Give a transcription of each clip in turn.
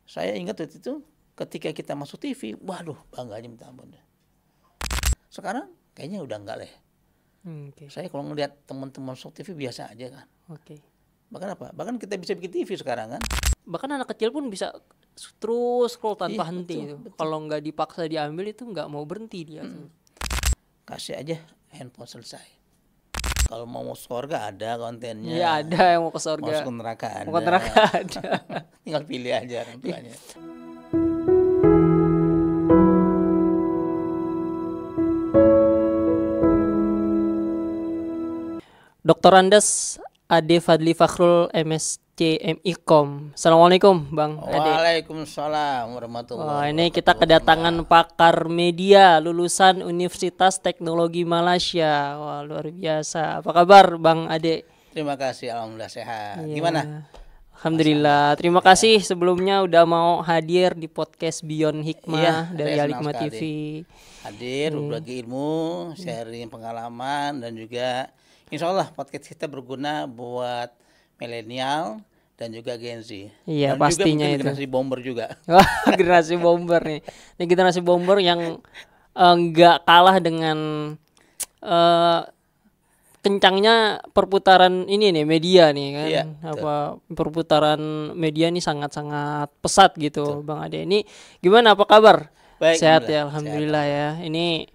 Saya ingat waktu itu ketika kita masuk TV, waduh bangganya minta ampun. Sekarang kayaknya udah enggak lah. Oke. Saya kalau ngelihat teman-teman masuk TV biasa aja kan. Oke. Bahkan apa? Bahkan kita bisa bikin TV sekarang kan. Bahkan anak kecil pun bisa terus scroll tanpa Iya, henti betul, itu. betul. Kalau nggak dipaksa diambil itu nggak mau berhenti dia tuh. Kasih aja handphone selesai. Kalau mau surga ada kontennya. Iya, ada yang mau ke surga. Masuk ke neraka ada. Mau ke neraka ada. Tinggal pilih aja orang tuanya. Dr. Andes Ade Fadli Fakhrul MSc MIKOM. Assalamualaikum Bang Ade. Waalaikumsalam warahmatullahi Wah, ini kita kedatangan pakar media lulusan Universitas Teknologi Malaysia. Wah, luar biasa. Apa kabar Bang Ade? Terima kasih, alhamdulillah sehat. Iya. Gimana? Alhamdulillah. Terima kasih sebelumnya udah mau hadir di podcast Beyond Hikmah Iya, dari saya Al-Hikmah senang TV. Hadir berbagi ilmu, sharing pengalaman, dan juga insya Allah podcast kita berguna buat milenial dan juga Gen Z. Iya, dan pastinya juga mungkin itu. generasi bomber juga. Wah, generasi bomber nih. Ini generasi bomber yang nggak kalah dengan kencangnya perputaran ini nih media nih kan. Iya, Apa perputaran media nih sangat-sangat pesat gitu, Bang Ade. Ini gimana, apa kabar? Baik, Sehat ya, alhamdulillah ya. Ini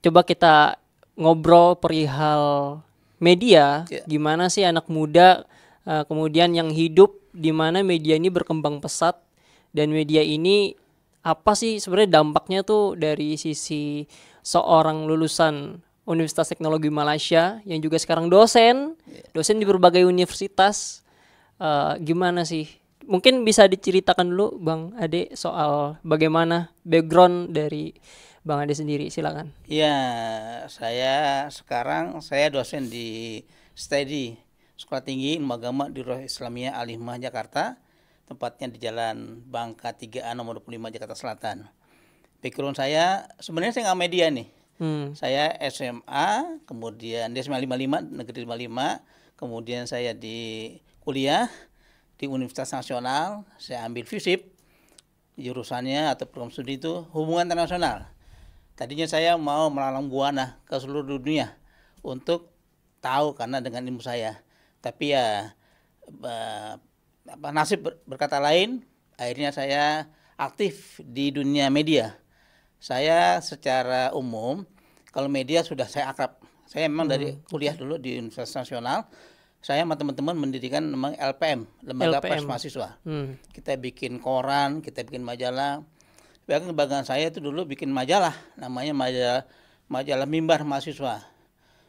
coba kita ngobrol perihal media. Iya. Gimana sih anak muda kemudian yang hidup di mana media ini berkembang pesat, dan media ini apa sih sebenarnya dampaknya tuh dari sisi seorang lulusan Universitas Teknologi Malaysia yang juga sekarang dosen di berbagai universitas. Gimana sih? Mungkin bisa diceritakan dulu Bang Ade soal bagaimana background dari Bang Ade sendiri, silakan. Ya, saya dosen di STEDI, Sekolah Tinggi Ilmu Agama di Roh Islamiyah Al-Hikmah Jakarta, tempatnya di Jalan Bangka 3A nomor 25 Jakarta Selatan. Background saya sebenarnya saya nggak media nih. Saya SMA, kemudian di SMA 55, Negeri 55, kemudian saya di kuliah di Universitas Nasional, saya ambil FISIP, jurusannya atau program studi itu hubungan internasional. Tadinya saya mau melalang buana ke seluruh dunia untuk tahu karena dengan ilmu saya. Tapi ya nasib berkata lain, akhirnya saya aktif di dunia media. Saya secara umum, kalau media sudah saya akrab. Saya memang dari kuliah dulu di Universitas Nasional, saya sama teman-teman mendirikan namanya LPM, Lembaga Pers Mahasiswa. Kita bikin koran, kita bikin majalah. Bahkan kebanggaan saya itu dulu bikin majalah, namanya majalah Mimbar Mahasiswa.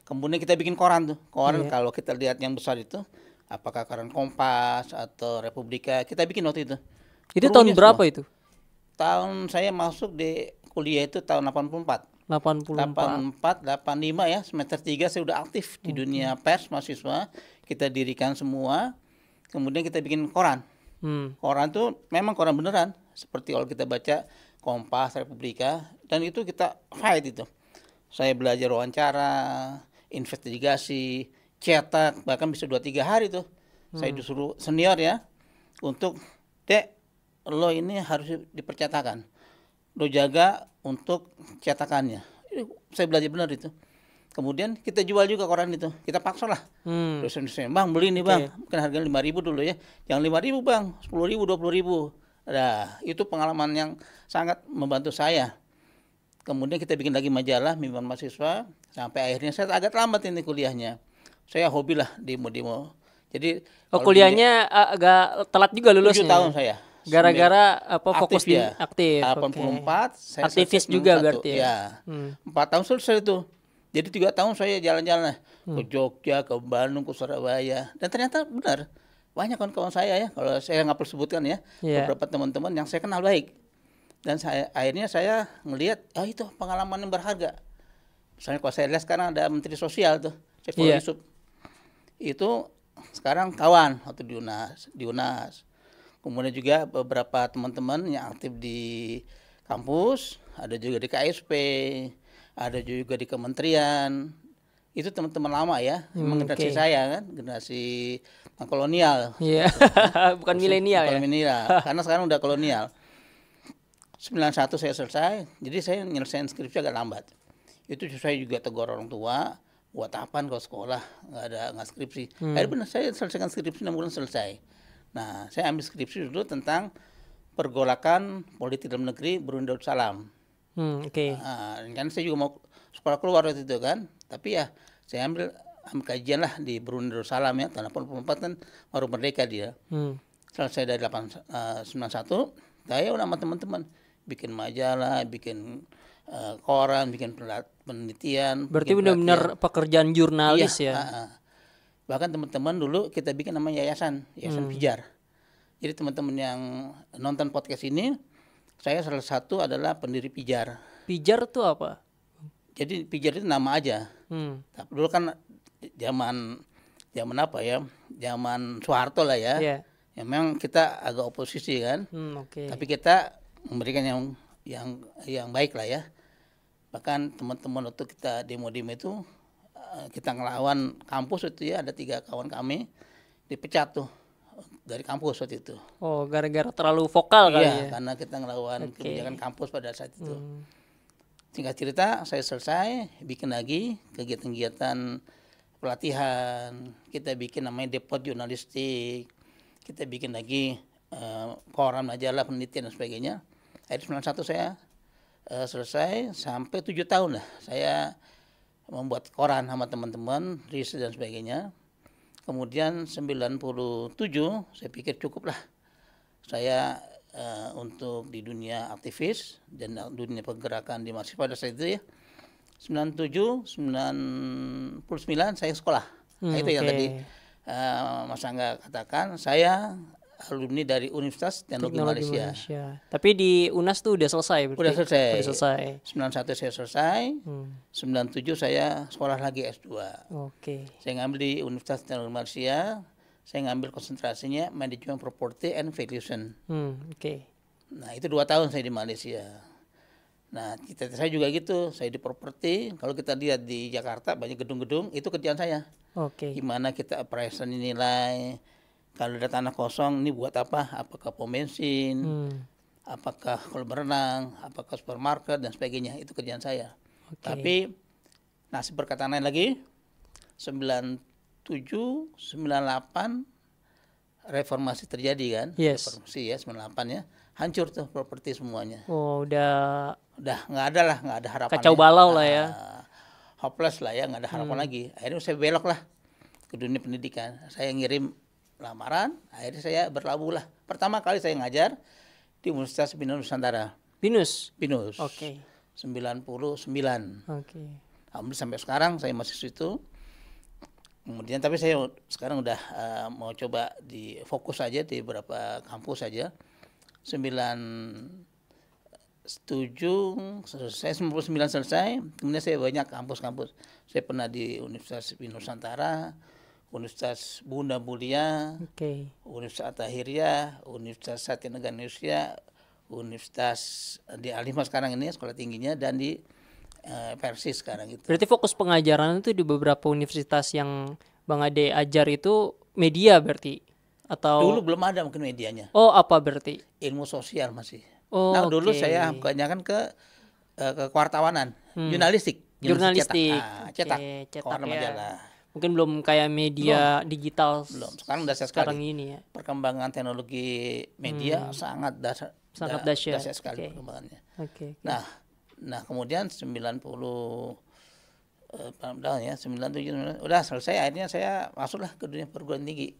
Kemudian kita bikin koran tuh. Koran kalau kita lihat yang besar itu, apakah koran Kompas atau Republika, kita bikin waktu itu. Itu tahun berapa itu? Tahun saya masuk di kuliah itu tahun 84. 85 ya, semester 3 saya udah aktif di dunia pers mahasiswa. Kita dirikan semua. Kemudian kita bikin koran. Koran tuh memang koran beneran, seperti kalau kita baca Kompas, Republika, dan itu kita fight itu. Saya belajar wawancara, investigasi, cetak, bahkan bisa 2-3 hari tuh. Saya disuruh senior ya untuk, "Dek, lo ini harus dipercetakan. Lo jaga untuk cetakannya." Saya belajar benar itu. Kemudian kita jual juga koran itu. Kita paksa lah. Dosen-dosen, "Bang, beli nih Bang." Mungkin harganya 5.000 dulu ya. Yang 5.000 Bang, 10.000, 20.000. Nah, itu pengalaman yang sangat membantu saya. Kemudian kita bikin lagi majalah Mimbar Mahasiswa. Sampai akhirnya saya agak lambat ini kuliahnya. Saya hobi lah demo-demo. Jadi kuliahnya agak telat juga lulusnya. 7 tahun saya. Gara-gara apa, fokus di ya. aktif. 84 saya aktivis juga berarti ya. 4 tahun selesai itu. Jadi 3 tahun saya jalan-jalan ke Jogja, ke Bandung, ke Surabaya, dan ternyata benar banyak kawan-kawan saya ya, kalau saya nggak perlu sebutkan ya, beberapa teman-teman yang saya kenal baik, dan akhirnya saya melihat itu pengalaman yang berharga. Misalnya kalau saya lihat sekarang ada Menteri Sosial tuh, Saifullah Yusuf, itu sekarang kawan waktu di UNAS. Kemudian juga beberapa teman-teman yang aktif di kampus, ada juga di KSP, ada juga di kementerian, Itu teman-teman lama ya, generasi saya kan, generasi kolonial. Iya. Bukan milenial ya. Bukan milenial, karena sekarang udah kolonial. 91 saya selesai, jadi saya nyelesain skripsi agak lambat. Itu saya juga tegur orang tua, buat apaan kalau sekolah nggak skripsi. Akhirnya benar saya selesaikan skripsi 6 bulan selesai. Nah, saya ambil skripsi dulu tentang pergolakan politik dalam negeri Brunei Darussalam. Nah, kan saya juga mau sekolah keluar waktu itu kan, tapi ya saya ambil kajian lah di Brunei Darussalam ya, tahun 84 kan baru merdeka dia. Selesai dari 91, saya udah sama teman-teman bikin majalah, bikin koran, bikin penelitian. Berarti benar-benar pekerjaan jurnalis ya. Bahkan teman-teman dulu kita bikin namanya yayasan Pijar. Jadi teman-teman yang nonton podcast ini, saya salah satu adalah pendiri Pijar. Pijar itu apa? Jadi Pijar itu nama aja. Tapi dulu kan zaman apa ya? Zaman Soeharto lah ya. Yeah. Ya memang kita agak oposisi kan. Tapi kita memberikan yang baik lah ya. Bahkan teman-teman waktu kita demo-demo itu kita ngelawan kampus itu ya, ada 3 kawan kami dipecat tuh dari kampus waktu itu. Oh, gara-gara terlalu vokal kali ya? Karena kita ngelawan kebijakan kampus pada saat itu. Singkat cerita, saya selesai bikin lagi kegiatan-kegiatan pelatihan. Kita bikin namanya depot jurnalistik. Kita bikin lagi koran, majalah, penelitian dan sebagainya. Akhirnya 91 saya selesai, sampai 7 tahun lah saya membuat koran sama teman-teman, riset dan sebagainya. Kemudian 97 saya pikir cukup lah saya untuk di dunia aktivis dan dunia pergerakan di mahasiswa pada saat itu ya. 97, 99 saya sekolah. Itu yang tadi Mas Angga katakan, saya alumni dari Universitas Teknologi Malaysia. Tapi di UNAS tuh udah selesai berarti? Udah selesai. 91 91 saya selesai. 97 saya sekolah lagi S2. Saya ngambil di Universitas Teknologi Malaysia. Saya ngambil konsentrasinya Management Property and Valuation. Nah, itu 2 tahun saya di Malaysia. Nah, cita-cita saya juga gitu. Saya di properti. Kalau kita lihat di Jakarta banyak gedung-gedung, itu kerjaan saya. Gimana kita appraisal nilai. Kalau ada tanah kosong, ini buat apa? Apakah pom bensin, apakah kolam berenang, apakah supermarket dan sebagainya. Itu kerjaan saya. Tapi nasib berkata lain lagi. 97, 98 reformasi terjadi kan? Reformasi ya 98 ya. Hancur tuh properti semuanya. Oh, udah nggak ada harapan. Kacau balau lah ya. Hopeless lah ya, nggak ada harapan lagi. Akhirnya saya belok lah ke dunia pendidikan. Saya ngirim lamaran, akhirnya saya berlabuh lah. Pertama kali saya ngajar di Universitas Binus Nusantara. Binus. 99. Alhamdulillah sampai sekarang saya masih situ. Kemudian tapi saya sekarang udah mau coba di fokus aja di beberapa kampus saja. 97 selesai, 99 selesai. Kemudian saya banyak kampus-kampus. Saya pernah di Universitas Binus Nusantara, Universitas Bunda Mulia, Universitas Attahiria, Universitas Satya Negara Indonesia, Universitas di Al-Hikmah sekarang ini sekolah tingginya, dan di Persis sekarang itu. Berarti fokus pengajaran itu di beberapa universitas yang Bang Ade ajar itu media berarti? Atau dulu belum ada mungkin medianya. Oh, apa berarti? Ilmu sosial masih. Dulu saya kebanyakan ke kewartawanan, jurnalistik. Cetak koran majalah. Mungkin belum kayak media digital. Belum. Sekarang dahsyat sekarang sekali. Ini ya. Perkembangan teknologi media sangat dahsyat sekali perkembangannya. Nah kemudian 90 tahun ya, 97 udah selesai, akhirnya saya masuklah ke dunia perguruan tinggi.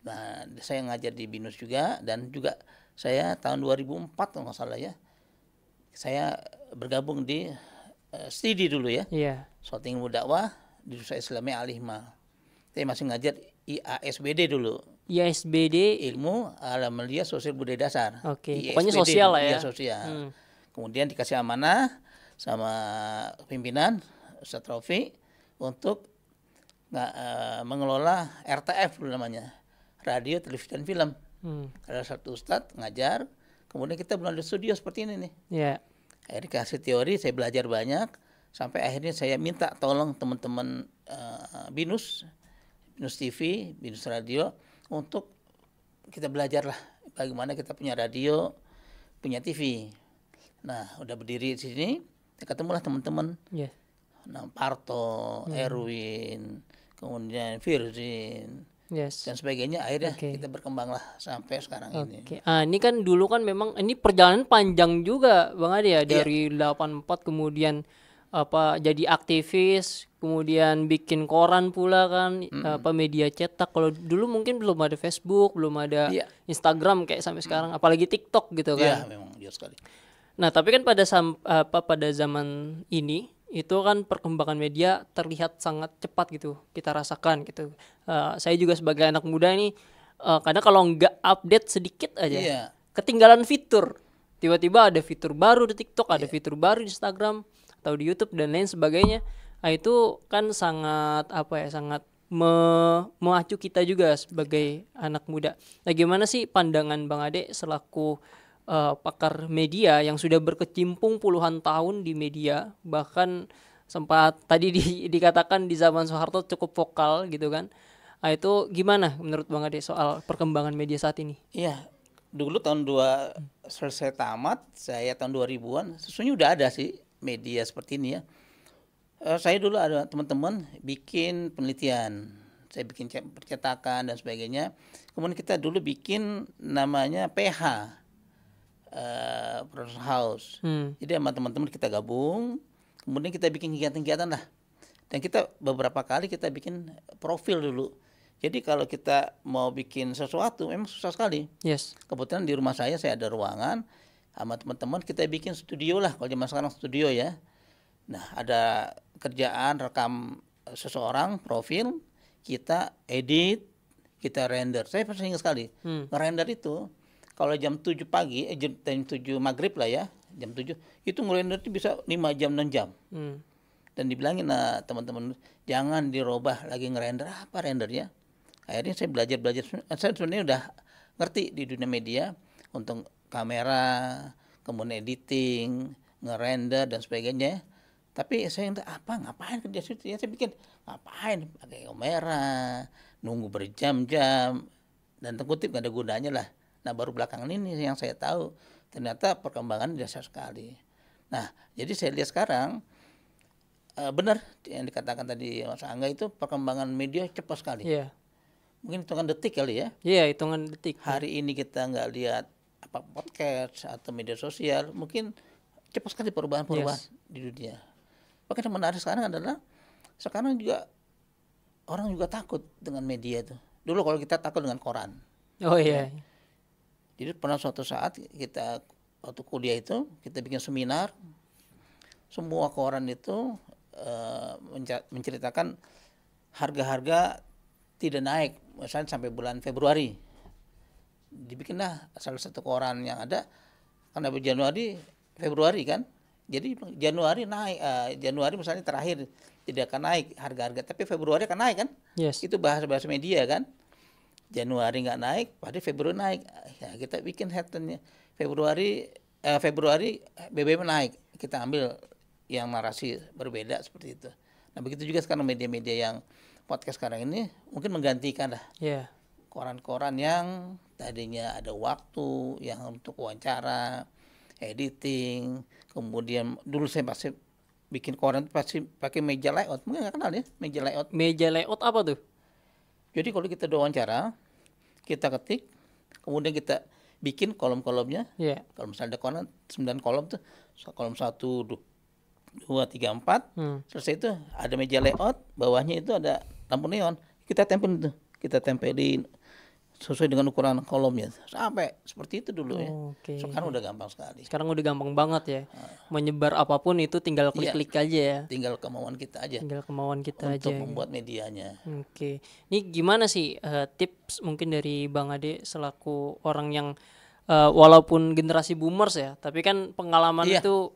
Nah, saya ngajar di Binus juga, dan juga saya tahun 2004 kalau nggak salah ya, saya bergabung di STIDI dulu ya. Shooting Mudakwah di Universitas Islamiyah Al-Hikmah. Saya masih ngajar IASBD dulu. IASBD Ilmu Amalia Sosial Budaya Dasar. Pokoknya sosial lah ya. Sosial. Kemudian dikasih amanah sama pimpinan Ustaz Rofi untuk mengelola RTF dulu namanya, radio, televisi dan film. Ada satu Ustadz ngajar, kemudian kita mulai di studio seperti ini nih. Akhirnya dikasih teori, saya belajar banyak. Sampai akhirnya saya minta tolong teman-teman Binus TV, Binus Radio untuk kita belajar lah bagaimana kita punya radio, punya TV. Nah, udah berdiri di sini, ketemulah teman-teman. Yeah. Nah, Parto, Erwin, kemudian Virzin, dan sebagainya. Akhirnya kita berkembang lah sampai sekarang ini. Ini kan dulu kan memang ini perjalanan panjang juga Bang Ade ya, dari 84 kemudian jadi aktivis, kemudian bikin koran pula kan, media cetak. Kalau dulu mungkin belum ada Facebook, belum ada Instagram kayak sampai sekarang, apalagi TikTok gitu kan. Iya, memang jauh sekali. Nah, tapi kan pada zaman ini itu kan perkembangan media terlihat sangat cepat gitu, kita rasakan gitu. Saya juga sebagai anak muda ini kadang kalau nggak update sedikit aja ketinggalan fitur. Tiba-tiba ada fitur baru di TikTok, ada fitur baru di Instagram atau di YouTube dan lain sebagainya. Nah, itu kan sangat sangat memacu kita juga sebagai anak muda. Nah, gimana sih pandangan Bang Ade selaku pakar media yang sudah berkecimpung puluhan tahun di media, bahkan sempat tadi dikatakan di zaman Soeharto cukup vokal gitu kan. Nah, itu gimana menurut Bang Ade soal perkembangan media saat ini? Iya, dulu selesai tamat, saya tahun 2000-an, sesungguhnya udah ada sih media seperti ini ya. Saya dulu ada teman-teman bikin penelitian, saya bikin percetakan dan sebagainya. Kemudian kita dulu bikin namanya PH, Production House. Jadi sama teman-teman kita gabung, kemudian kita bikin kegiatan-kegiatan lah. Dan kita beberapa kali kita bikin profil dulu. Jadi kalau kita mau bikin sesuatu memang susah sekali. Yes. Kebetulan di rumah saya ada ruangan, sama teman-teman kita bikin studio lah, kalau zaman sekarang studio ya. Nah, ada kerjaan rekam seseorang, profil, kita edit, kita render. Saya pasti ingat sekali, ngerender itu kalau jam 7 pagi, jam 7 maghrib lah ya, jam 7, itu ngerender itu bisa 5 jam, 6 jam. Dan dibilangin, nah teman-teman, jangan dirubah lagi ngerender, apa rendernya. Akhirnya saya belajar, saya sebenarnya udah ngerti di dunia media, untuk kamera, kemudian editing, ngerender dan sebagainya. Tapi saya ngapain kerja situ ya, saya bikin ngapain pakai kamera, nunggu berjam-jam, dan terkutip gak ada gunanya lah. Nah, baru belakangan ini yang saya tahu ternyata perkembangan dasar sekali. Nah, jadi saya lihat sekarang benar yang dikatakan tadi Mas Angga, itu perkembangan media cepat sekali. Iya. Mungkin hitungan detik kali ya. Iya, hitungan detik. Hari ini kita nggak lihat podcast atau media sosial, mungkin cepat sekali perubahan di dunia. Bahkan yang menarik sekarang adalah sekarang juga orang juga takut dengan media itu. Dulu kalau kita takut dengan koran. Oh iya. Jadi pernah suatu saat kita waktu kuliah itu kita bikin seminar, semua koran itu menceritakan harga-harga tidak naik, misalnya sampai bulan Februari. Dibikinlah salah satu koran yang ada, karena Januari, Februari kan. Jadi Januari naik, Januari misalnya terakhir tidak akan naik harga-harga, tapi Februari akan naik kan? Yes. Itu bahasa media kan. Januari nggak naik, pada Februari naik. Ya, kita bikin headline-nya Februari BBM naik. Kita ambil yang narasi berbeda seperti itu. Nah, begitu juga sekarang media-media yang podcast sekarang ini mungkin menggantikan lah. Yeah. Koran-koran yang tadinya ada waktu yang untuk wawancara, editing, kemudian dulu saya pasti bikin koran pasti pakai meja layout. Mungkin nggak kenal ya meja layout. Meja layout apa tuh? Jadi kalau kita wawancara, kita ketik, kemudian kita bikin kolom-kolomnya. Yeah. Kalau misalnya ada koran 9 kolom tuh, kolom 1, 2, 3, 4. Selesai itu ada meja layout, bawahnya itu ada lampu neon. Kita tempelin sesuai dengan ukuran kolomnya, sampai seperti itu dulu ya. Sekarang udah gampang sekali. Sekarang udah gampang banget ya. Menyebar apapun itu tinggal klik-klik aja ya. Tinggal kemauan kita aja. Untuk membuat medianya. Oke. Ini gimana sih tips mungkin dari Bang Ade selaku orang yang walaupun generasi boomers ya, tapi kan pengalaman itu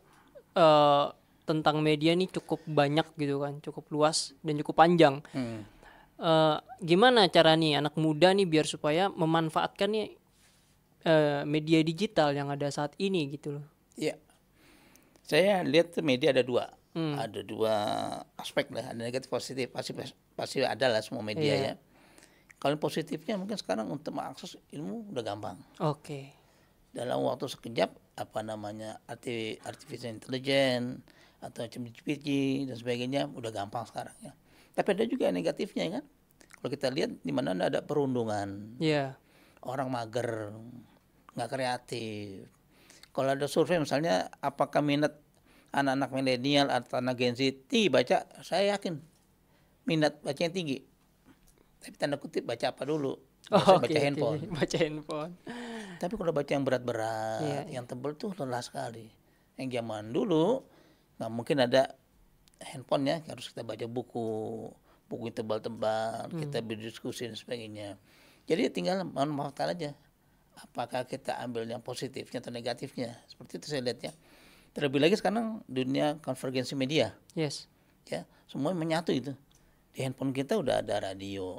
tentang media nih cukup banyak gitu kan, cukup luas dan cukup panjang. Gimana cara nih anak muda nih biar supaya memanfaatkan nih media digital yang ada saat ini gitu loh? Iya, saya lihat media ada 2. Ada dua aspek lah, ada negatif positif, pasti ada lah semua media ya. Kalau positifnya mungkin sekarang untuk mengakses ilmu udah gampang. Oke. Dalam waktu sekejap artificial intelligence atau ChatGPT dan sebagainya udah gampang sekarang ya. Tapi ada juga negatifnya kan. Kalau kita lihat di mana ada perundungan. Orang mager, nggak kreatif. Kalau ada survei misalnya apakah minat anak-anak milenial atau anak Gen Z baca, saya yakin minat bacanya tinggi. Tapi tanda kutip baca apa dulu? Baca handphone. Baca handphone. Tapi kalau baca yang berat-berat, yang tebal tuh lelah sekali. Yang zaman dulu nggak mungkin ada handphone ya, harus kita baca buku yang tebal-tebal, kita berdiskusi dan sebagainya. Jadi tinggal memanfaatkan aja. Apakah kita ambil yang positifnya atau negatifnya? Seperti itu saya lihat ya. Terlebih lagi sekarang dunia konvergensi media. Ya, semua menyatu itu. Di handphone kita udah ada radio,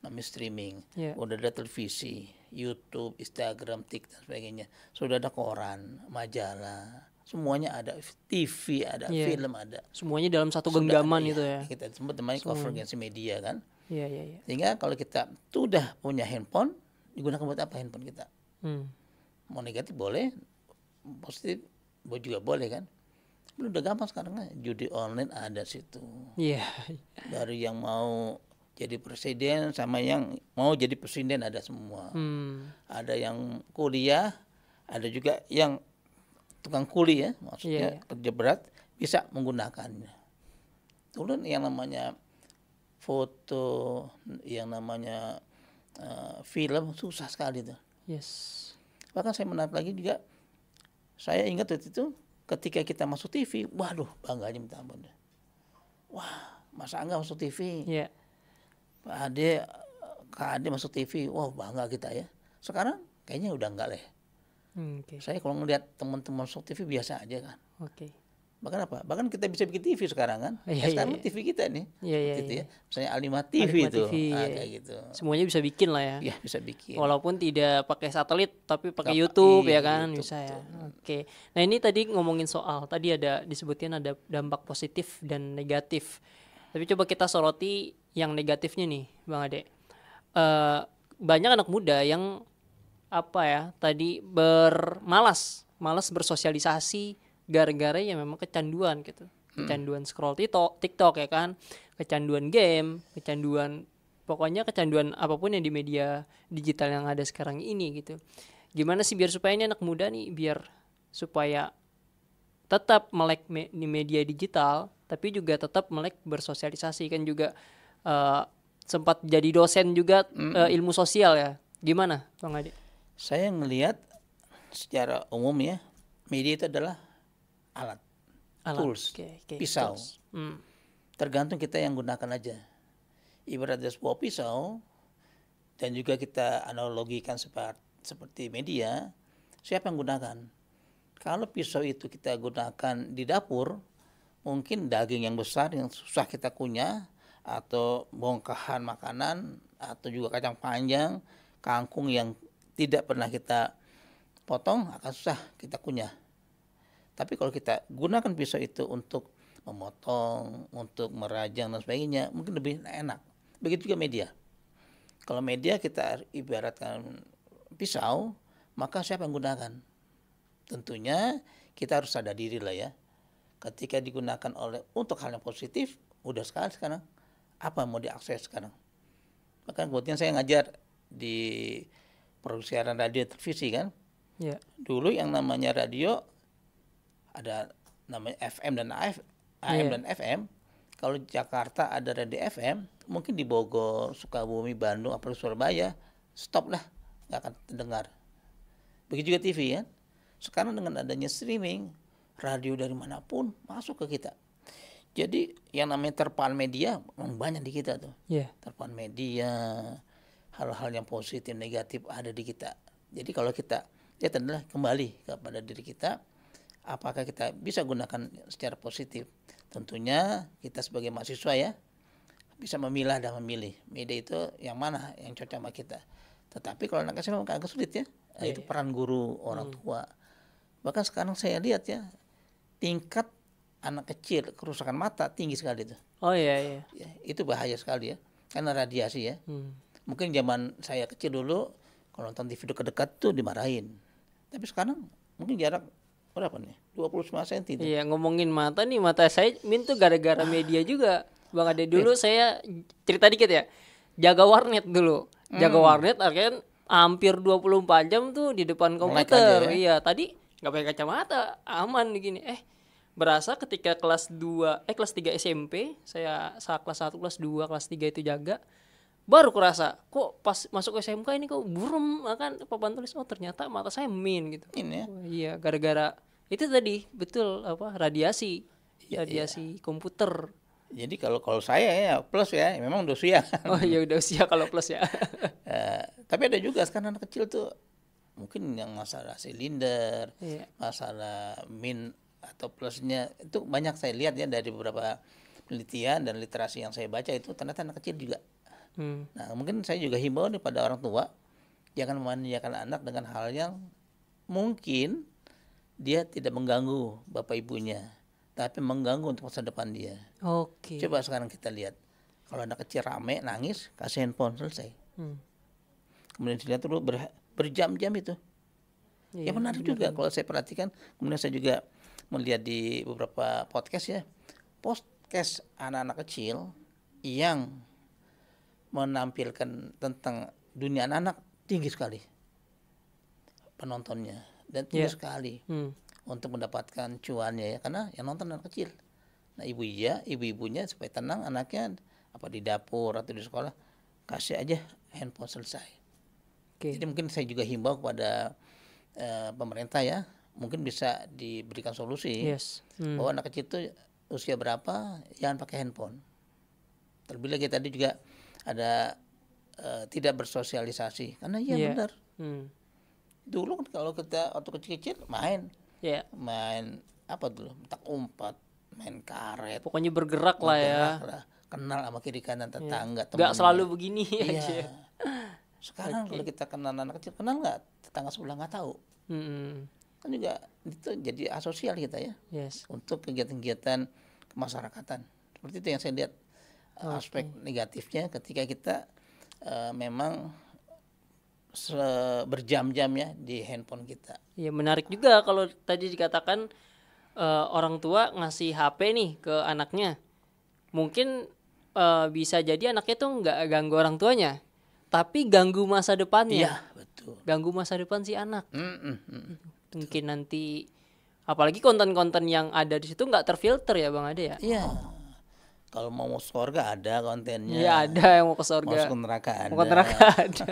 namanya streaming, udah ada televisi, YouTube, Instagram, TikTok dan sebagainya. Sudah ada koran, majalah, semuanya ada, TV ada, film ada. Semuanya dalam satu genggaman itu ya. Kita sebut namanya konvergensi media kan. Sehingga kalau kita sudah punya handphone, digunakan buat apa handphone kita? Mau negatif boleh, positif juga boleh kan. Udah gampang sekarang kan, judi online ada situ. Dari yang mau jadi presiden sama yang mau jadi presiden ada semua. Ada yang kuliah, ada juga yang tukang kuli ya, maksudnya kerja berat bisa menggunakannya. Turun yang namanya foto, yang namanya film susah sekali tuh. Bahkan saya menarik lagi juga, saya ingat waktu itu ketika kita masuk TV, waduh bangganya minta ampun. Wah, Mas Angga masuk TV. Pak Ade masuk TV, wah bangga kita ya. Sekarang kayaknya udah enggak lah. Saya kalau ngeliat teman-teman masuk TV biasa aja kan. Bahkan apa? Bahkan kita bisa bikin TV sekarang kan. Sekarang TV kita nih. Gitu ya. Misalnya Alima TV itu. Kayak gitu. Semuanya bisa bikin lah ya. Iya, bisa bikin. Walaupun tidak pakai satelit tapi pakai YouTube ya kan, YouTube, bisa ya. Nah, ini tadi ngomongin soal tadi ada disebutkan ada dampak positif dan negatif. Tapi coba kita soroti yang negatifnya nih, Bang Ade. Banyak anak muda yang tadi malas bersosialisasi gara-gara ya memang kecanduan gitu. Kecanduan scroll TikTok ya kan, kecanduan game, pokoknya kecanduan apapun yang di media digital yang ada sekarang ini gitu. Gimana sih biar supaya ini anak muda nih biar supaya tetap melek di media digital tapi juga tetap melek bersosialisasi kan juga sempat jadi dosen juga ilmu sosial ya. Gimana Bang Ade? Saya ngelihat secara umum ya, media itu adalah alat. Tools. Pisau. Tergantung kita yang gunakan aja. Ibaratnya sebuah pisau dan juga kita analogikan seperti media, siapa yang gunakan? Kalau pisau itu kita gunakan di dapur, mungkin daging yang besar yang susah kita kunyah, atau bongkahan makanan, atau juga kacang panjang, kangkung yang tidak pernah kita potong akan susah kita kunyah. Tapi kalau kita gunakan pisau itu untuk memotong, untuk merajang dan sebagainya, mungkin lebih enak. Begitu juga media. Kalau media kita ibaratkan pisau, maka siapa yang gunakan? Tentunya kita harus sadar diri lah ya. Ketika digunakan untuk hal yang positif, udah sekali sekarang. Apa yang mau diakses sekarang? Bahkan kemudian saya ngajar di persiaran radio televisi kan. Dulu yang namanya radio ada namanya FM dan AM dan FM. Kalau di Jakarta ada radio FM, mungkin di Bogor, Sukabumi, Bandung, apalagi Surabaya, stop lah, nggak akan terdengar. Begitu juga TV ya. Sekarang dengan adanya streaming, radio dari manapun masuk ke kita. Jadi yang namanya terpaan media banyak di kita tuh. Terpaan media, hal-hal yang positif, negatif ada di kita. Jadi kalau kita lihat adalah kembali kepada diri kita, apakah kita bisa gunakan secara positif. Tentunya kita sebagai mahasiswa ya bisa memilah dan memilih media itu yang mana yang cocok sama kita. Tetapi kalau anak SMA agak sulit ya. Itu peran guru, orang tua. Bahkan sekarang saya lihat ya tingkat anak kecil kerusakan mata tinggi sekali itu. Oh iya. Ya, itu bahaya sekali ya, karena radiasi ya. Mungkin zaman saya kecil dulu kalau nonton TV dekat-dekat tuh dimarahin. Tapi sekarang mungkin jarak berapa nih? 29 cm itu. Iya, ngomongin mata nih, mata saya Min tuh gara-gara media juga. Bang Ade, dulu saya cerita dikit ya. Jaga warnet dulu. Jaga warnet akhirnya hampir 24 jam tuh di depan komputer. Ya? Iya, tadi enggak pakai kacamata, aman gini. Berasa ketika kelas 3 SMP, saya saat kelas 1, kelas 2, kelas 3 itu jaga. Baru kerasa, kok pas masuk SMK ini kok burem, kan papan tulis, oh ternyata mata saya Min gitu. Ini ya. Oh, iya, gara-gara itu tadi betul radiasi komputer. Jadi kalau saya ya plus ya, memang udah usia. Oh iya udah usia kalau plus ya. Tapi ada juga sekarang anak kecil tuh mungkin yang masalah silinder, masalah min atau plusnya itu banyak saya lihat ya dari beberapa penelitian dan literasi yang saya baca itu ternyata anak kecil juga. Nah mungkin saya juga himbau nih pada orang tua, jangan memanjakan anak dengan hal yang mungkin dia tidak mengganggu bapak ibunya, tapi mengganggu untuk masa depan dia. Oke. Coba sekarang kita lihat, kalau anak kecil rame nangis kasih handphone selesai. Kemudian dilihat dulu berjam-jam itu. Ya menarik juga kalau saya perhatikan. Kemudian saya juga melihat di beberapa podcast ya, podcast anak-anak kecil yang menampilkan tentang dunia anak-anak tinggi sekali penontonnya dan tinggi sekali untuk mendapatkan cuannya ya, karena yang nonton anak kecil. Nah ibu-ibunya supaya tenang anaknya apa di dapur atau di sekolah kasih aja handphone selesai. Jadi mungkin saya juga himbau kepada pemerintah ya, mungkin bisa diberikan solusi bahwa anak kecil itu usia berapa jangan pakai handphone. Terlebih lagi tadi juga ada tidak bersosialisasi, karena benar. Dulu kan kalau kita waktu kecil-kecil main apa dulu, petak umpat, main karet, pokoknya bergerak lah ya, kenal sama kiri kanan tetangga, teman. Nggak selalu begini aja. Sekarang kalau kita kenal anak kecil, kenal nggak tetangga sebelah nggak tahu. Kan juga itu jadi asosial kita ya, untuk kegiatan-kegiatan kemasyarakatan. Seperti itu yang saya lihat aspek negatifnya ketika kita memang berjam-jam ya di handphone kita. Iya menarik juga kalau tadi dikatakan orang tua ngasih HP nih ke anaknya, mungkin bisa jadi anaknya tuh nggak ganggu orang tuanya, tapi ganggu masa depannya. Iya betul. Ganggu masa depan si anak. Mungkin nanti apalagi konten-konten yang ada di situ nggak terfilter ya Bang Ade ya. Iya. Kalau mau surga ada kontennya. Iya ada yang mau ke surga. Mau ke neraka ada. Mau ke neraka ada.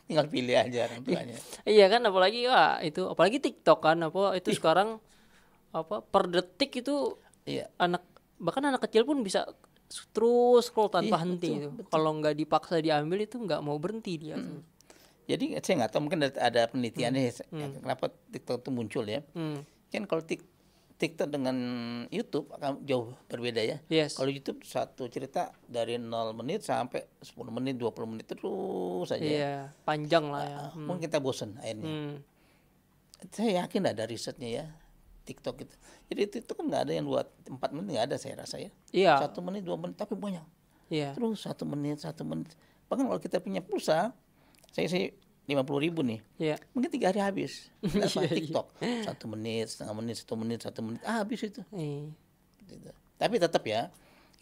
Tinggal pilih aja orang tuanya. Iya kan, apalagi TikTok kan itu sekarang per detik itu bahkan anak kecil pun bisa terus scroll tanpa henti itu. Kalau nggak dipaksa diambil itu nggak mau berhenti dia. Jadi saya nggak tahu, mungkin ada penelitiannya kenapa TikTok itu muncul ya. Kan kalau TikTok dengan YouTube akan jauh berbeda ya. Kalau YouTube satu cerita dari 0 menit sampai 10 menit, 20 menit terus saja. Iya, panjang lah ya. Mungkin kita bosan akhirnya. Saya yakin ada risetnya ya TikTok itu. Jadi TikTok kan nggak ada yang 4 menit, nggak ada saya rasa ya. 1 menit, 2 menit tapi banyak. Terus 1 menit. Bahkan kalau kita punya pulsa, saya 50.000 nih, mungkin 3 hari habis. TikTok 1 menit, setengah menit, 1 menit, 1 menit, habis itu. Tapi tetap ya,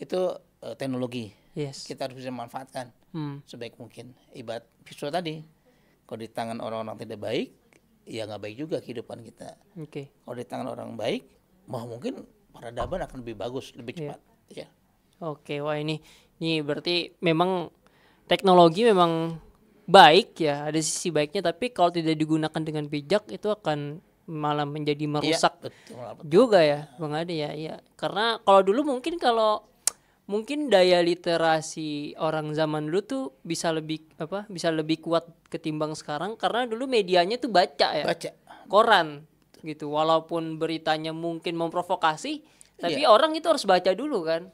itu teknologi. Kita harus bisa manfaatkan sebaik mungkin. Ibarat pisau tadi, kalau di tangan orang-orang tidak baik, ya nggak baik juga kehidupan kita. Kalau di tangan orang baik, mungkin peradaban akan lebih bagus, lebih cepat. Wah ini berarti memang teknologi memang baik ya, ada sisi baiknya, tapi kalau tidak digunakan dengan bijak itu akan malah menjadi merusak. Betul. Juga ya Bang Ade ya. Karena kalau dulu mungkin daya literasi orang zaman dulu tuh bisa lebih kuat ketimbang sekarang, karena dulu medianya tuh baca koran gitu, walaupun beritanya mungkin memprovokasi, tapi orang itu harus baca dulu kan.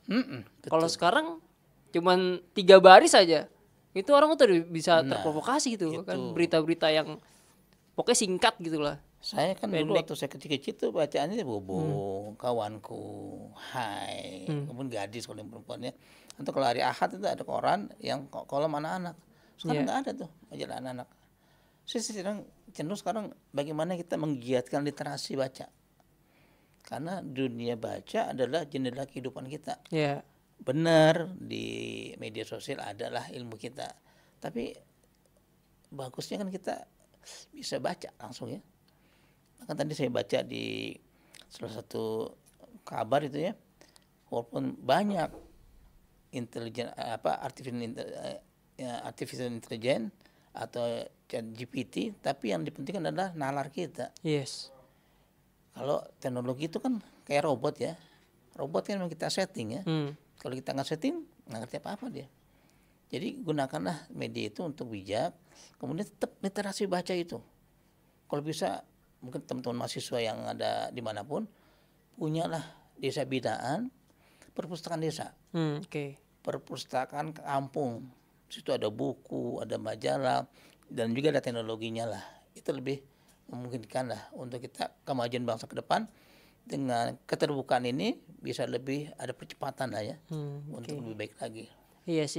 Kalau sekarang cuman 3 baris aja itu orang tuh bisa terprovokasi gitu kan, berita-berita yang pokoknya singkat gitulah. Saya kan dulu waktu saya kecil-kecil tuh bacaannya Bobo, kawanku, Hai, kemudian gadis kalau yang perempuannya. Atau kalau hari Ahad itu ada koran yang kolom anak-anak. Sekarang nggak ada tuh majalah anak-anak. Saya cenderung sekarang bagaimana kita menggiatkan literasi baca. Karena dunia baca adalah jendela kehidupan kita. Benar di media sosial adalah ilmu kita. Tapi bagusnya kan kita bisa baca langsung ya. Kan tadi saya baca di salah satu kabar itu ya, walaupun banyak artificial intelligence atau GPT, tapi yang dipentingkan adalah nalar kita. Yes. Kalau teknologi itu kan kayak robot ya, robot kan memang kita setting ya. Kalau kita nggak setting, nggak ngerti apa-apa dia. Jadi gunakanlah media itu untuk bijak, kemudian tetap literasi baca itu. Kalau bisa, mungkin teman-teman mahasiswa yang ada dimanapun, punyalah desa binaan, perpustakaan desa, perpustakaan kampung. Situ ada buku, ada majalah, dan juga ada teknologinya lah. Itu lebih memungkinkan lah untuk kita kemajuan bangsa ke depan. Dengan keterbukaan ini bisa lebih ada percepatan lah ya, untuk lebih baik lagi. Yes.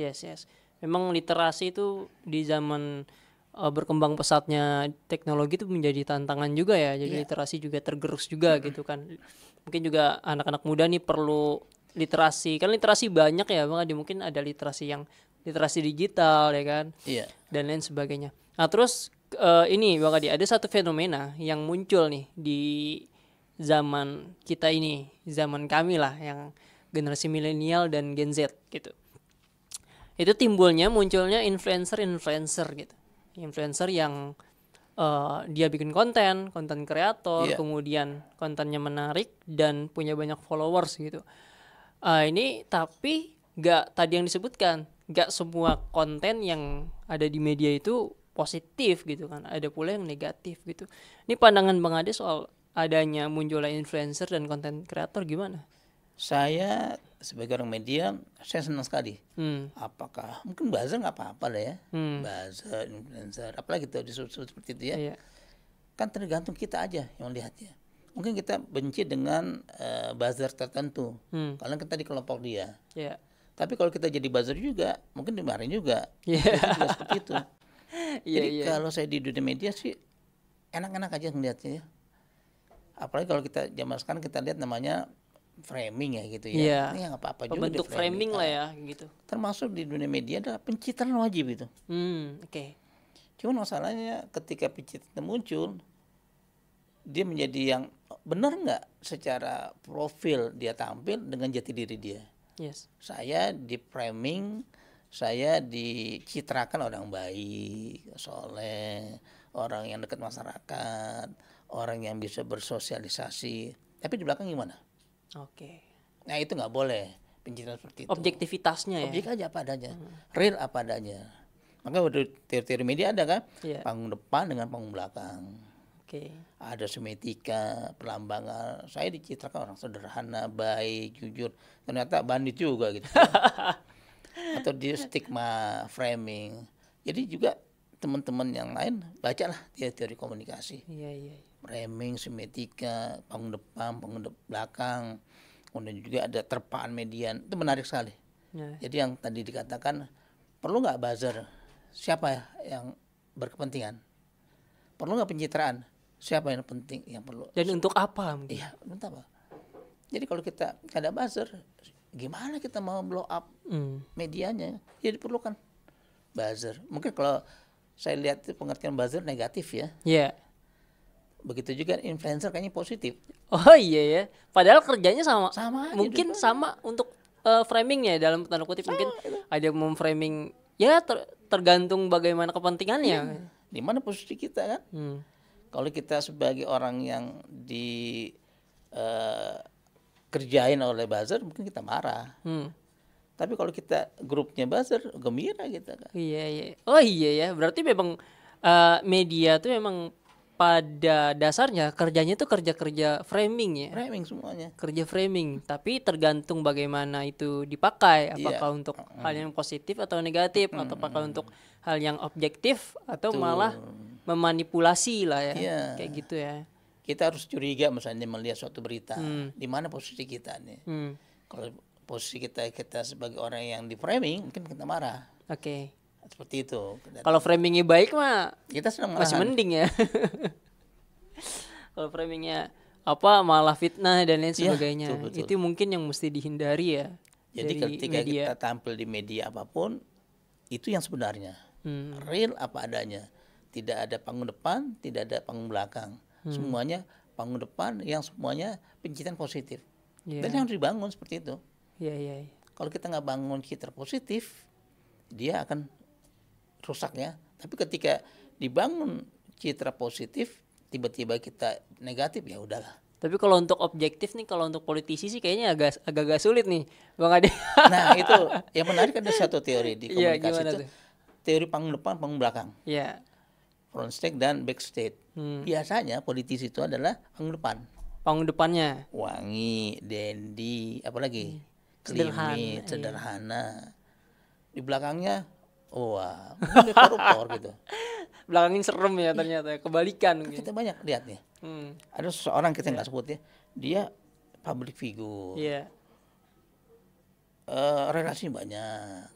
Memang literasi itu di zaman berkembang pesatnya teknologi itu menjadi tantangan juga ya. Jadi literasi juga tergerus juga gitu kan. Mungkin juga anak-anak muda nih perlu literasi. Kan literasi banyak ya, mungkin ada literasi digital ya kan. Dan lain sebagainya. Nah, terus ini Bang Adi, ada satu fenomena yang muncul nih di zaman kita ini, zaman kami lah yang generasi milenial dan Gen Z gitu. Itu munculnya influencer gitu. Influencer yang dia bikin konten kreator, kemudian kontennya menarik dan punya banyak followers gitu. Ini tapi tadi yang disebutkan, gak semua konten yang ada di media itu positif gitu kan, ada pula yang negatif gitu. Ini pandangan Bang Ade soal adanya munculnya influencer dan konten kreator gimana? Saya sebagai orang media, saya senang sekali. Apakah mungkin buzzer nggak apa-apa lah ya, buzzer, influencer, apalagi itu disebut seperti itu ya. Kan tergantung kita aja yang melihatnya. Mungkin kita benci dengan buzzer tertentu, karena kita di kelompok dia. Tapi kalau kita jadi buzzer juga, mungkin dimarahin juga. Juga seperti itu. Jadi kalau saya di dunia media sih enak-enak aja ngeliatnya ya. Apalagi kalau kita zaman sekarang kita lihat namanya framing ya gitu ya. Ini nggak apa-apa juga. Bentuk framing lah ya gitu. Termasuk di dunia media adalah pencitraan wajib itu. Cuma masalahnya ketika pencitraan muncul, dia menjadi yang benar nggak secara profil dia tampil dengan jati diri dia. Saya di framing, saya dicitrakan orang baik, soleh, orang yang dekat masyarakat, orang yang bisa bersosialisasi. Tapi di belakang gimana? Nah itu nggak boleh pencitraan seperti itu. Objektivitasnya ya. Objek aja apa adanya, real apa adanya. Maka teori-teori media ada kan, panggung depan dengan panggung belakang. Ada semetika, pelambangan. Saya dicitrakan orang sederhana, baik, jujur. Ternyata bandit juga gitu. Atau di stigma framing. Jadi juga teman-teman yang lain bacalah teori komunikasi. Framing, semetika, panggung depan, panggung belakang. Kemudian juga ada terpaan median. Itu menarik sekali. Jadi yang tadi dikatakan, perlu nggak buzzer? Siapa yang berkepentingan? Perlu nggak pencitraan? Siapa yang penting yang perlu? Dan untuk apa? Iya, untuk apa? Jadi kalau kita ada buzzer, gimana kita mau blow up medianya? Ya diperlukan buzzer. Mungkin kalau saya lihat pengertian buzzer negatif ya. Begitu juga influencer kayaknya positif. Oh iya ya. Padahal kerjanya sama mungkin aja, sama untuk framingnya dalam tanda kutip. Mungkin ada yang memframing ya tergantung bagaimana kepentingannya. Di mana posisi kita kan? Kalau kita sebagai orang yang kerjain oleh buzzer, mungkin kita marah. Tapi kalau kita grupnya buzzer, gembira kita kan. Oh iya ya. Berarti memang media tuh memang pada dasarnya kerjanya tuh kerja framing ya. Framing semuanya. Kerja framing, tapi tergantung bagaimana itu dipakai. Apakah untuk hal yang positif atau negatif, atau apakah untuk hal yang objektif atau malah memanipulasi lah ya. Kayak gitu ya. kita harus curiga misalnya melihat suatu berita, di mana posisi kita nih. Kalau posisi kita sebagai orang yang di framing, mungkin kita marah. Oke. Seperti itu. Kalau framingnya baik mah kita senang masih mending ya. Kalau framingnya apa malah fitnah dan lain sebagainya, betul. Itu mungkin yang mesti dihindari ya. Jadi ketika kita tampil di media apapun, itu yang sebenarnya, real apa adanya. Tidak ada panggung depan, tidak ada panggung belakang. Semuanya panggung depan yang semuanya pencitraan positif. Dan yang harus dibangun seperti itu. Kalau kita nggak bangun citra positif, dia akan rusak ya. Tapi ketika dibangun citra positif, tiba-tiba kita negatif, ya udahlah. Tapi kalau untuk objektif nih, kalau untuk politisi sih kayaknya agak sulit nih, Bang Ade. Nah itu yang menarik, ada satu teori di komunikasi itu, teori panggung depan, panggung belakang. Front stage dan back stage. Biasanya politisi itu adalah panggung depan. Panggung depannya. Wangi, dandy, apalagi sederhana. Di belakangnya, wah, koruptor gitu. Belakangin serem ya ternyata, kebalikan. Kita banyak lihat nih. Ada seseorang kita nggak sebut ya, dia public figure. Relasi banyak.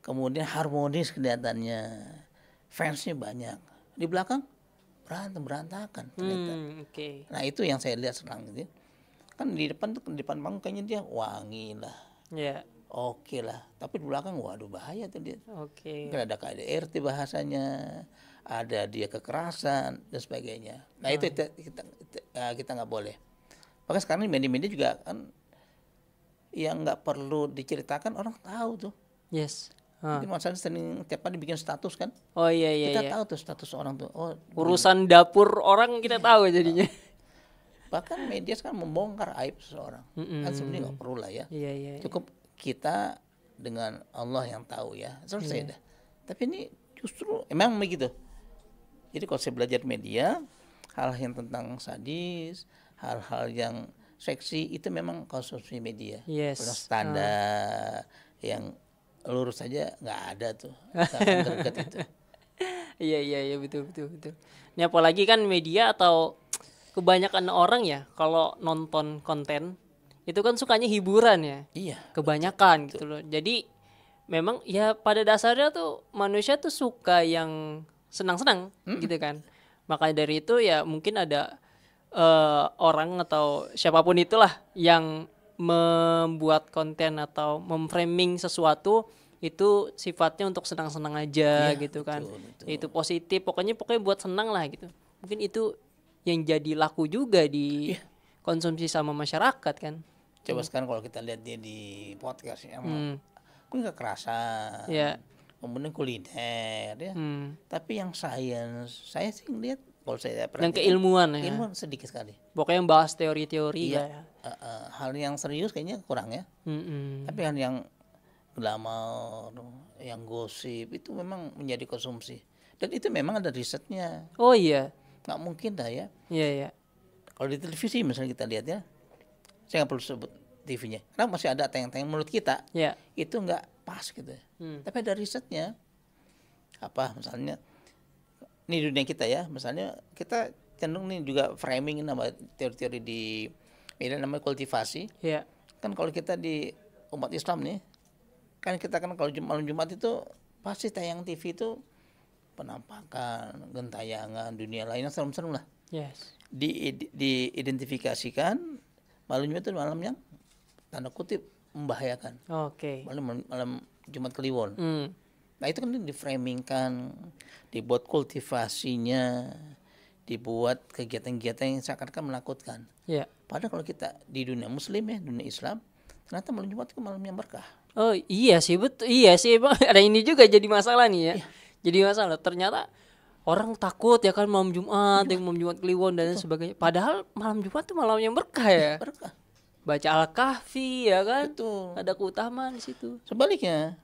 Kemudian harmonis kelihatannya. Fansnya banyak. Di belakang berantakan ternyata. Nah itu yang saya lihat sekarang gitu. Kan di depan panggung kayaknya dia wangi lah. Oke lah, tapi di belakang waduh bahaya tuh dia. Kan ada KDRT bahasanya, ada dia kekerasan dan sebagainya. Nah itu kita nggak boleh. Maka sekarang media-media juga kan yang nggak perlu diceritakan orang tahu tuh. Jadi masalah sering tiap hari bikin status kan. Kita tahu tuh status orang tuh. Urusan dapur orang kita tahu jadinya. Bahkan media sekarang membongkar aib seseorang. Kan sebenarnya nggak perlu lah ya. Cukup kita dengan Allah yang tahu ya, selesai dah. Tapi ini justru emang begitu. Jadi kalau saya belajar media, hal yang tentang sadis, hal-hal yang seksi itu memang konsumsi media. Standar yang lurus saja nggak ada tuh, dekat itu. Iya betul. Ini apalagi kan media atau kebanyakan orang ya kalau nonton konten itu kan sukanya hiburan ya. Kebanyakan betul. Gitu loh. Jadi memang ya pada dasarnya tuh manusia tuh suka yang senang-senang gitu kan. Makanya dari itu ya mungkin ada orang atau siapapun itulah yang membuat konten atau memframing sesuatu itu sifatnya untuk senang-senang aja gitu kan. Betul. Itu positif, pokoknya buat senang lah gitu. Mungkin itu yang jadi laku juga di konsumsi sama masyarakat kan. Coba sekarang kalau kita lihat dia di podcast ya, mungkin kekerasan, kemudian kuliner ya. Tapi yang saya sih lihat, kalau saya perhatikan, yang keilmuan ya. Ilmuwan sedikit sekali. Pokoknya yang bahas teori-teori ya. Hal yang serius kayaknya kurang ya. Tapi hal yang glamour, yang gosip itu memang menjadi konsumsi. Dan itu memang ada risetnya. Nggak mungkin dah ya. Kalau di televisi misalnya kita lihat ya, saya nggak perlu sebut TV-nya, karena masih ada tayang-tayang menurut kita itu nggak pas gitu. Tapi ada risetnya. Apa misalnya ini dunia kita ya, misalnya kita cenderung nih juga framing nama teori-teori di media namanya kultivasi. Kan kalau kita di umat Islam nih, kan kita kan kalau malam Jumat itu pasti tayang TV itu penampakan, gentayangan, dunia lainnya serem-serem lah. Diidentifikasikan malam Jumat itu malam yang tanda kutip membahayakan. Malam Jumat Kliwon. Nah itu kan diframingkan, dibuat kultivasinya, dibuat kegiatan-kegiatan yang seakan-akan menakutkan. Padahal kalau kita di dunia Muslim ya, dunia Islam, ternyata malam Jumat itu malam yang berkah. Iya sih betul. Iya sih ada ini juga jadi masalah nih ya. Jadi masalah ternyata orang takut ya kan malam Jumat, yang malam Jumat Kliwon dan sebagainya. Padahal malam Jumat itu malam yang berkah ya. Berkah. Baca Al-Kahfi ya kan. Betul. Ada keutamaan di situ. Sebaliknya,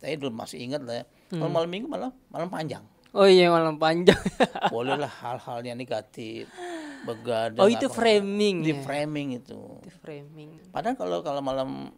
saya dulu masih ingat lah ya. Kalau malam Minggu malam panjang. Malam panjang. Bolehlah hal-hal yang negatif, begadang. Itu framing. Di framing itu. Padahal kalau malam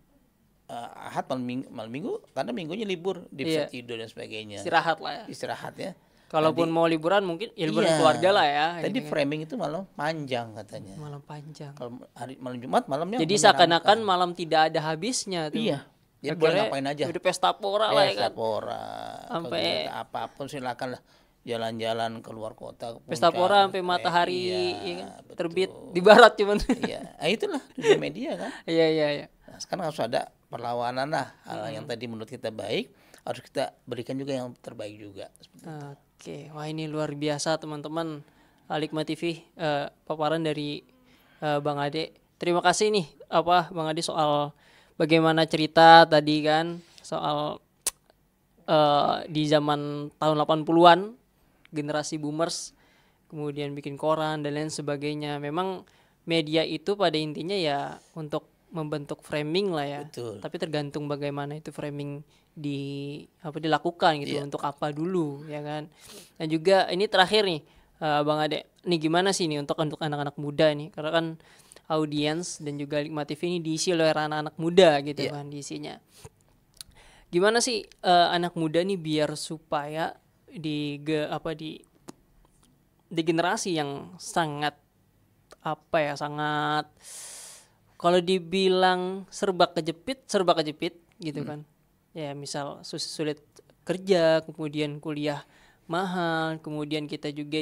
Ahad malam minggu karena minggunya libur, dia bisa tidur dan sebagainya. Istirahat lah ya. Istirahat ya. Kalaupun mau liburan mungkin ya liburan keluarga lah ya. Tadi framing itu malam panjang katanya. Malam panjang. Kalau malam Jumat malamnya. Jadi seakan-akan malam tidak ada habisnya tuh. Iya. Jadi boleh ngapain aja. Udah pesta pora lah ya kan. Pesta pora. Sampai apapun silakan lah. Jalan-jalan keluar kota. Pesta pora sampai matahari ya kan? Terbit di barat cuman. Iya. Nah, itulah dunia media kan. Iya. Nah, sekarang harus ada perlawanan lah. Hal yang tadi menurut kita baik harus kita berikan juga yang terbaik juga. Oke, wah ini luar biasa teman-teman. Al-Hikmah TV paparan dari Bang Ade. Terima kasih nih Bang Ade soal bagaimana cerita tadi kan soal di zaman tahun 80-an generasi boomers kemudian bikin koran dan lain sebagainya. Memang media itu pada intinya ya untuk membentuk framing lah ya. Betul. Tapi tergantung bagaimana itu framing dilakukan gitu untuk apa dulu ya kan. Dan juga ini terakhir nih Bang Ade, nih gimana sih nih untuk anak-anak muda nih, karena kan audiens dan juga Hikmah TV ini diisi oleh anak-anak muda gitu kan diisinya. Gimana sih anak muda nih biar supaya di generasi yang sangat sangat kalau dibilang serba kejepit gitu kan. Ya misal sulit kerja, kemudian kuliah mahal, kemudian kita juga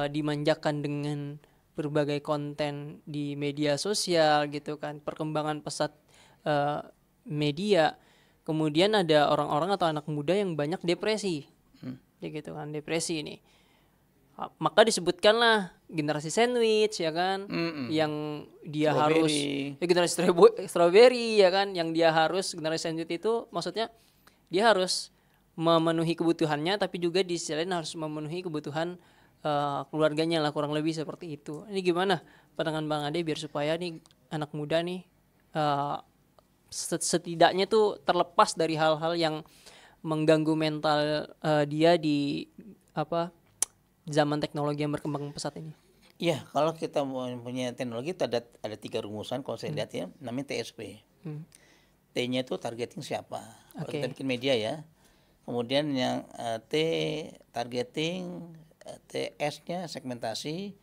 dimanjakan dengan berbagai konten di media sosial gitu kan, perkembangan pesat media. Kemudian ada orang-orang atau anak muda yang banyak depresi. Ya gitu kan, depresi ini. Maka disebutkanlah generasi sandwich ya kan, yang dia harus generasi strawberry ya kan, yang dia harus generasi sandwich itu maksudnya dia harus memenuhi kebutuhannya tapi juga di sisi lain harus memenuhi kebutuhan keluarganya lah, kurang lebih seperti itu. Ini gimana pandangan Bang Ade biar supaya nih anak muda nih setidaknya tuh terlepas dari hal-hal yang mengganggu mental dia di zaman teknologi yang berkembang pesat ini. Iya, kalau kita punya teknologi itu ada 3 rumusan kalau saya lihat ya, namanya TSP. T-nya itu targeting siapa? Kalau kita bikin media ya. Kemudian yang T targeting, TS-nya segmentasi,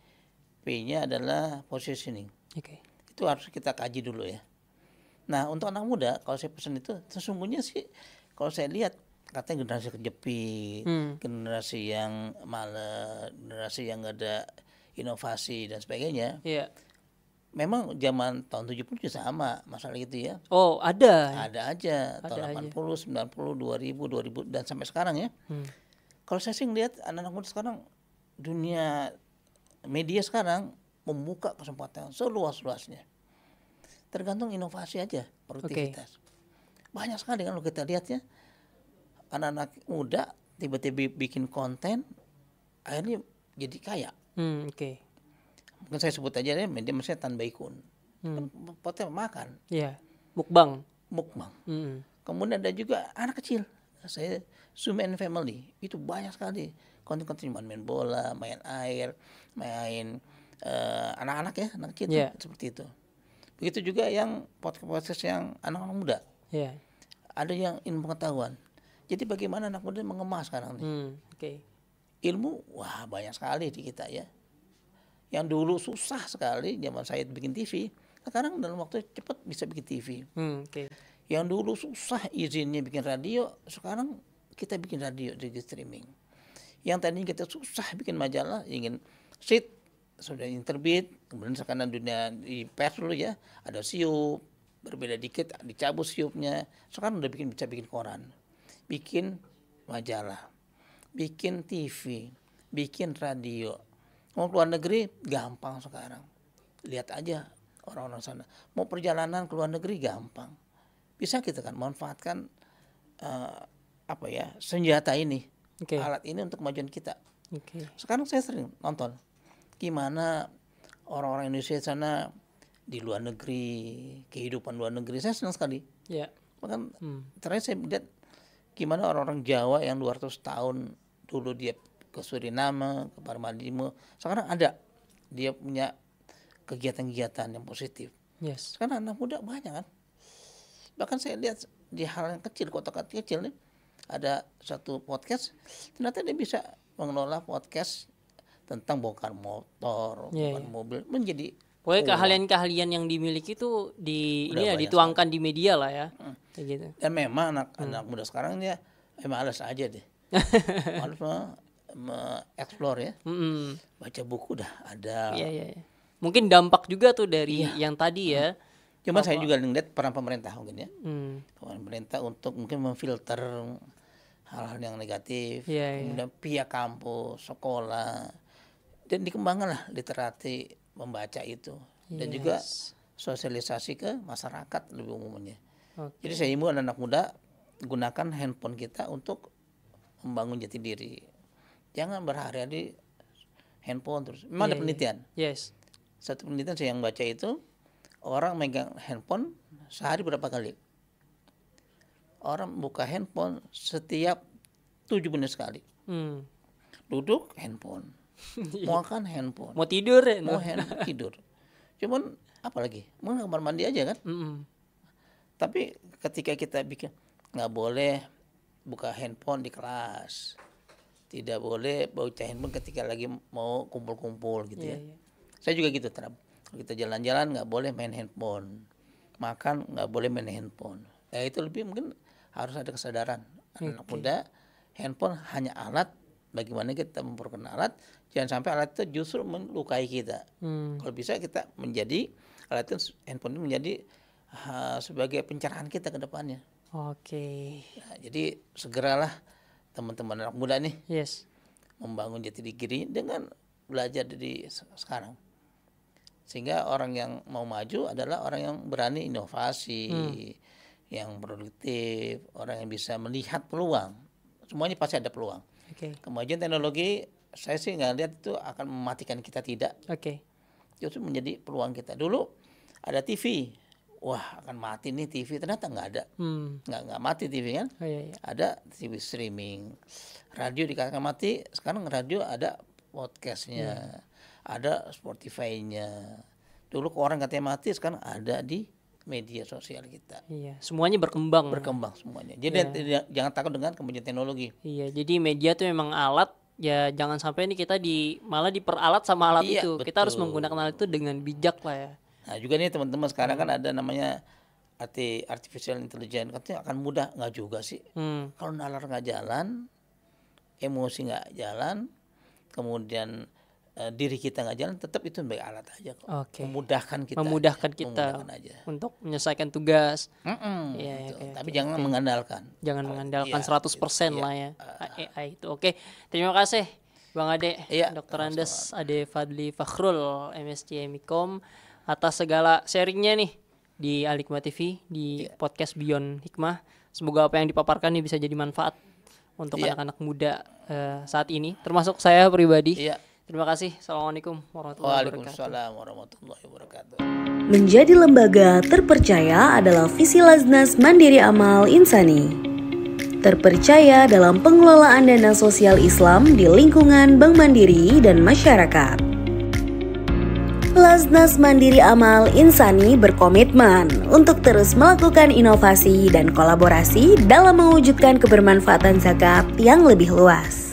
P-nya adalah positioning. Itu harus kita kaji dulu ya. Nah, untuk anak muda kalau saya pesan itu sesungguhnya sih kalau saya lihat katanya generasi kejepit, generasi yang malas, generasi yang gak ada inovasi dan sebagainya. Memang zaman tahun 70 juga sama masalah gitu ya. Oh, ada. Ada aja tahun 80, 90, 2000 dan sampai sekarang ya. Kalau saya sih ngeliat anak-anak muda sekarang, dunia media sekarang membuka kesempatan seluas-luasnya. Tergantung inovasi aja, produktivitas. Banyak sekali kan kalau kita lihat ya. Anak-anak muda tiba-tiba bikin konten akhirnya jadi kaya. Mungkin saya sebut aja deh media maksudnya Tan Baikun. Potnya makan. Mukbang. Kemudian ada juga anak kecil. Saya Zoom and Family. Itu banyak sekali konten-konten main bola, main air, main anak-anak ya, anak kecil seperti itu. Begitu juga yang podcast yang anak-anak muda. Ada yang ilmu pengetahuan. Jadi bagaimana anak muda mengemas sekarang nih? Ilmu, wah banyak sekali di kita ya. Yang dulu susah sekali zaman saya bikin TV, sekarang dalam waktu cepat bisa bikin TV. Yang dulu susah izinnya bikin radio, sekarang kita bikin radio di streaming. Yang tadinya kita susah bikin majalah, ingin sheet, sudah terbit, kemudian sekarang dunia di pers dulu ya, ada siup, berbeda dikit dicabut siupnya, sekarang udah bisa bikin koran, bikin majalah, bikin TV, bikin radio. Mau keluar negeri gampang sekarang. Lihat aja orang-orang sana. Mau perjalanan ke luar negeri gampang. Bisa kita kan manfaatkan senjata ini, alat ini untuk kemajuan kita. Sekarang saya sering nonton gimana orang-orang Indonesia sana di luar negeri, kehidupan luar negeri. Saya senang sekali. Bahkan terakhir saya lihat gimana orang-orang Jawa yang 200 tahun dulu dia ke Suriname, ke Parmalimo, sekarang ada dia punya kegiatan-kegiatan yang positif. Sekarang anak muda banyak kan. Bahkan saya lihat di hal yang kecil, kota kecil nih, ada satu podcast, ternyata dia bisa mengelola podcast tentang bongkar motor, bongkar mobil, menjadi pokoknya keahlian-keahlian yang dimiliki itu dituangkan di media lah ya. Kayak gitu. Dan memang anak muda sekarang dia malas aja deh. Malas mengeksplor ya. Baca buku dah ada. Iya. Mungkin dampak juga tuh dari yang tadi ya. Cuma saya juga lihat peran pemerintah mungkin ya. Pemerintah untuk mungkin memfilter hal-hal yang negatif. Kemudian pihak kampus, sekolah, dan dikembangkanlah literasi membaca itu. Dan juga sosialisasi ke masyarakat lebih umumnya. Jadi saya himbau anak muda gunakan handphone kita untuk membangun jati diri. Jangan berhari-hari handphone terus. Memang ada penelitian. Satu penelitian saya yang baca itu, orang megang handphone sehari berapa kali? Orang buka handphone setiap 7 menit sekali. Duduk handphone, mau makan handphone, mau tidur ya? Tidur. Cuman apalagi? Mau kamar mandi aja kan? Tapi ketika kita bikin nggak boleh buka handphone di kelas, tidak boleh bawa handphone ketika lagi mau kumpul-kumpul gitu ya. Saya juga gitu terap. Kita jalan-jalan nggak boleh main handphone, makan nggak boleh main handphone. Itu lebih mungkin harus ada kesadaran anak muda. Handphone hanya alat, bagaimana kita memperkenalkan alat, jangan sampai alat itu justru melukai kita. Kalau bisa kita menjadi alat itu, handphone itu menjadi sebagai pencerahan kita ke depannya. Nah, jadi segeralah teman-teman anak muda nih membangun jati diri dengan belajar dari sekarang. Sehingga orang yang mau maju adalah orang yang berani inovasi, yang produktif, orang yang bisa melihat peluang. Semuanya pasti ada peluang. Kemajuan teknologi saya sih nggak lihat itu akan mematikan kita, tidak. Justru menjadi peluang kita. Dulu ada TV, wah akan mati nih TV, ternyata nggak ada. Nggak mati TV kan. Ada TV streaming, radio dikatakan mati, sekarang radio ada podcastnya, ada Spotify-nya. Dulu orang katanya mati, sekarang ada di media sosial kita. Semuanya berkembang semuanya. Jadi jangan takut dengan kemajuan teknologi. Jadi media itu memang alat, ya jangan sampai ini kita malah diperalat sama alat itu. Betul. Kita harus menggunakan alat itu dengan bijak lah ya. Nah juga nih teman-teman sekarang kan ada namanya artificial intelligence, katanya akan mudah. Nggak juga sih. Kalau nalar nggak jalan, emosi nggak jalan, kemudian diri kita nggak jalan, tetap itu sebagai alat aja kok. Memudahkan kita aja untuk menyelesaikan tugas. Tapi jangan mengandalkan. Jangan mengandalkan 100% lah ya AI itu. Terima kasih Bang Ade, Dr. Andes Ade Fadli Fakhrul, MSc MIKOM, atas segala sharingnya nih di Al-Hikmah TV, di podcast Beyond Hikmah. Semoga apa yang dipaparkan nih bisa jadi manfaat untuk anak-anak muda saat ini, termasuk saya pribadi. Terima kasih. Assalamualaikum warahmatullahi wabarakatuh. Waalaikumsalam warahmatullahi wabarakatuh. Menjadi lembaga terpercaya adalah visi Lajnas Mandiri Amal Insani. Terpercaya dalam pengelolaan dana sosial Islam di lingkungan Bank Mandiri dan masyarakat. Lajnas Mandiri Amal Insani berkomitmen untuk terus melakukan inovasi dan kolaborasi dalam mewujudkan kebermanfaatan zakat yang lebih luas.